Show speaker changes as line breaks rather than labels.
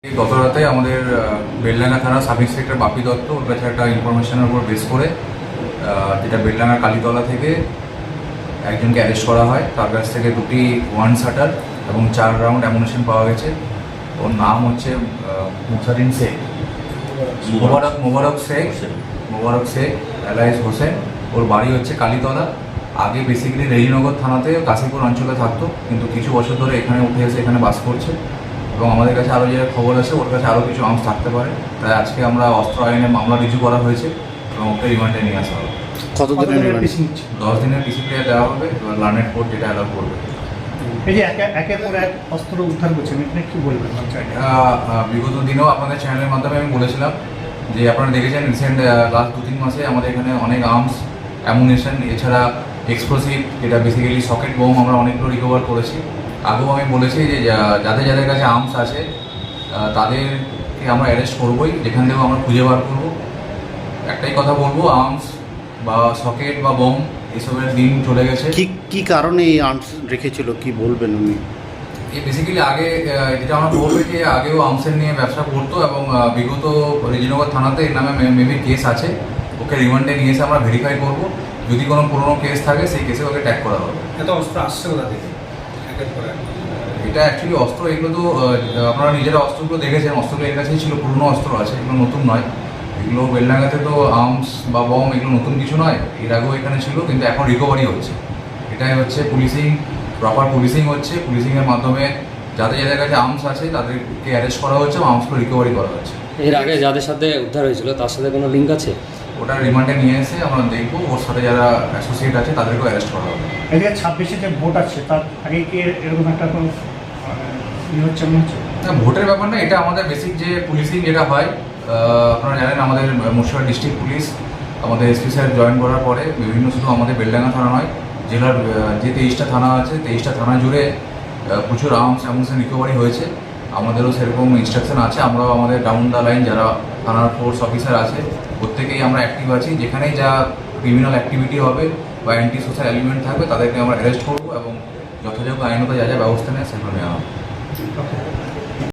গত রাতে আমাদের বেলডাঙ্গা থানার সাব ইন্সপেক্টর বাপি দত্ত ওর কাছে একটা ইনফরমেশনের উপর বেস করে যেটা বেলডাঙ্গা কালীতলা থেকে একজনকে অ্যারেস্ট করা হয়। তার কাছ থেকে দুটি ওয়ান শাটার এবং 4 রাউন্ড অ্যামুনিশন পাওয়া গেছে। ওর নাম হচ্ছে মুসারিন শেখ, মোবারক শেখ এলাইস হোসেন। ওর বাড়ি হচ্ছে কালীতলা। আগে বেসিক্যালি রেজিনগর থানাতে কাশীপুর অঞ্চলে থাকতো, কিন্তু কিছু বছর ধরে এখানে উঠে এসে এখানে বাস করছে এবং আমাদের কাছে আরও যে খবর আছে ওর কাছে আরও কিছু আর্মস থাকতে পারে। তাই আজকে আমরা অস্ত্র আইনে মামলা রিজু করা হয়েছে এবং ওকে রিমান্ডে নিয়ে আসা হবে।
কতদিনের
10 দিনের পিসি প্লেয়ার দেওয়া হবে, এবার লার্নেড কোর্ট যেটা অ্যালাউ করবে।
এই যে একের পর এক অস্ত্র উদ্ধার করছেন, এটা কি বলবেন?
বিগত দিনেও আপনাদের চ্যানেলের মাধ্যমে আমি বলেছিলাম যে আপনারা দেখেছেন রিসেন্ট লাস্ট 2-3 মাসে আমাদের এখানে অনেক আর্মস, অ্যামুনিশন, এছাড়া এক্সপ্লোসিভ যেটা বেসিক্যালি সকেট বোম আমরা অনেকগুলো রিকভার করেছি। আগেও আমি বলেছি যে যাদের কাছে আর্মস আছে তাদেরকে আমরা অ্যারেস্ট করবোই, যেখান থেকেও আমরা খুঁজে বার করবো। একটাই কথা বলবো, আর্মস বা সকেট বা বোম এসবের দিন চলে গেছে।
কি কারণে এই আর্মস রেখেছিল, কি বলবেন উনি?
এই বেসিক্যালি আগে যেটা আমরা বলবো যে আগেও আর্মসের নিয়ে ব্যবসা করতো এবং বিগত রেজিনগর থানাতে এর নামে মেবি কেস আছে। ওকে রিমান্ডে নিয়ে এসে আমরা ভেরিফাই করবো, যদি কোনো পুরোনো কেস থাকে সেই কেসে ওকে ট্যাগ করা হবে।
এত অস্ত্র আসছে কোথা থেকে?
এটা অ্যাকচুয়ালি অস্ত্র, এগুলো তো আপনারা নিজেরা অস্ত্রগুলো দেখেছেন, অস্ত্রগুলো এর কাছেই ছিল, পুরনো অস্ত্র আছে, এগুলো নতুন নয়। এগুলো বেলডাঙ্গাতে তো আর্মস বা বম এগুলো নতুন কিছু নয়, এর আগেও এখানে ছিল, কিন্তু এখন রিকভারি হচ্ছে। এটাই হচ্ছে পুলিশিং, প্রপার পুলিশিং হচ্ছে। পুলিশিংয়ের মাধ্যমে যাদের কাছে আর্মস আছে তাদেরকে অ্যারেস্ট করা হচ্ছে এবং আর্মসগুলো রিকভারি করা হচ্ছে।
এর আগে যাদের সাথে উদ্ধার হয়েছিল তার সাথে কোনো লিঙ্ক আছে?
ওটা রিমান্ডে নিয়ে এসে আমরা দেখবো, ওর সাথে যারা অ্যাসোসিয়েট আছে তাদেরকেও অ্যারেস্ট করা হবে।
এই যে 26-এ যে ভোট আছে তার আগে কি এরকম একটা কোনো হচ্ছে মনে হচ্ছে?
না, ভোটের ব্যাপার না, এটা আমাদের বেসিক যে পুলিশিং যেটা হয়। আপনারা জানেন আমাদের মুর্শিদাবাদ ডিস্ট্রিক্ট পুলিশ আমাদের এসপি স্যার জয়েন করার পরে বিভিন্ন, শুধু আমাদের বেলডাঙ্গা থানা নয়, জেলার যে 23টা থানা আছে 23টা থানা জুড়ে প্রচুর আর্মস অ্যামুনিশন রিকভারি হয়েছে। আমাদেরও সেরকম ইনস্ট্রাকশন আছে। আমরাও আমাদের ডাউন দ্য লাইন যারা থানার ফোর্স অফিসার আছে প্রত্যেকেই আমরা অ্যাক্টিভ আছি। যেখানেই যা ক্রিমিনাল অ্যাক্টিভিটি হবে বা অ্যান্টি সোশ্যাল এলিমেন্ট থাকবে তাদেরকে আমরা অ্যারেস্ট করবো এবং যথাযোগ্য আইনত যা যা ব্যবস্থা নেয় সেগুলো নেওয়া হবে।